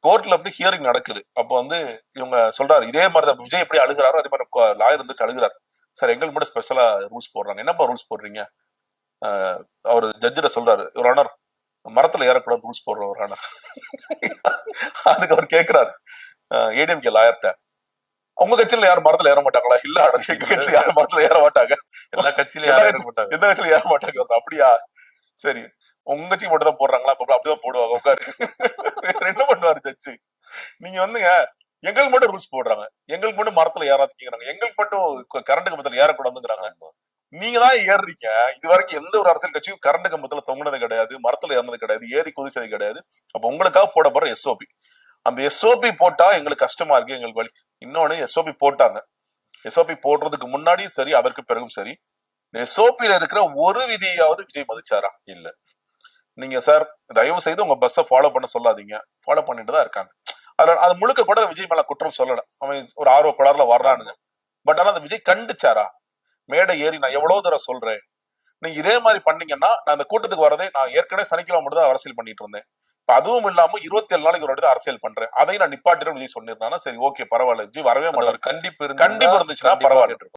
கோர்ட்ல வந்து ஹியரிங் நடக்குது. அப்போ வந்து இவங்க சொல்றாரு, இதே மாதிரிதான் விஜய் எப்படி அழுகிறாரோ அதே மாதிரி லாயர் இருந்துச்சு அழுகிறாரு. சார் எங்களுக்கு மட்டும் ஸ்பெஷலா ரூல்ஸ் போடுறாங்க. என்னப்பா ரூல்ஸ் போடுறீங்க? அவர் ஜட்ஜிட சொல்றாரு, ஒரு ஆனர் மரத்துல ஏறக்கூடாது ரூல்ஸ் போடுற ஒரு ஆனர். அதுக்கு அவர் கேட்கிறாரு ஏடிஎம்கே லாயர்ட்ட, உங்க கட்சியில யாரும் மரத்துல ஏற மாட்டாங்களா? இல்ல எங்க கட்சியில யாரும் மரத்துல ஏற மாட்டாங்க. எல்லா கட்சியிலும் எந்த கட்சியில ஏற மாட்டாங்க. அப்படியா, சரி உங்க கட்சிக்கு மட்டும் தான் போடுறாங்களா? அப்படிதான் போடுவாங்க, உட்காரு. என்ன பண்ணுவாரு ஜட்ஜி, நீங்க வந்துங்க எங்களுக்கு மட்டும் ரூல்ஸ் போடுறாங்க, எங்களுக்கு மட்டும் மரத்துல ஏறாதீங்கிறாங்க, எங்களுக்கு மட்டும் கரண்ட் கம்பத்துல ஏறக்கூடாதுங்கிறாங்க. நீங்க தான் ஏறுறீங்க. இது வரைக்கும் எந்த ஒரு அரசியல் கட்சியும் கரண்ட் கம்பத்துல தொங்கினது கிடையாது, மரத்துல ஏறினது கிடையாது, ஏறி குதிச்சது கிடையாது. அப்ப உங்களுக்காக போட போற எஸ்ஓபி, அந்த எஸ்ஓபி போட்டா எங்களுக்கு கஷ்டமா இருக்கு, எங்களுக்கு வழி. இன்னொன்னு எஸ்ஓபி போட்டாங்க, எஸ்ஓபி போடுறதுக்கு முன்னாடியும் சரி அதற்கு பிறகும் சரி இந்த எஸ்ஓபியில இருக்கிற ஒரு விதியாவது விஜய் மதிச்சாரா? இல்ல. நீங்க சார் தயவு செய்து உங்க பஸ்ஸை ஃபாலோ பண்ண சொல்லாதீங்க, ஃபாலோ பண்ணிட்டு தான் இருக்காங்க. அதுல அது முழுக்க கூட விஜய் மேல குற்றம் சொல்லல, அவன் ஒரு ஆர்வ கோளாறுல வர்றானுங்க. பட் ஆனா அந்த விஜய் கண்டிச்சாரா? மேடை ஏறி நான் எவ்வளவு தூரம் சொல்றேன், நீங்க இதே மாதிரி பண்ணீங்கன்னா நான் அந்த கூட்டத்துக்கு வரதே, நான் ஏற்கனவே சனிக்கிழமை மட்டும் தான் அரசியல் பண்ணிட்டு இருந்தேன், இப்ப அதுவும் இல்லாம 27 நாளைக்கு ஒரு இடத்துல அரசியல் பண்றேன், அதை நான் நிப்பாட்டிடும் விஜய் சொன்னிருந்தானா சரி ஓகே பரவாயில்ல, விஜய் வரவே மாட்டாரு. கண்டிப்பு இருந்துச்சுன்னா பரவாயில்ல.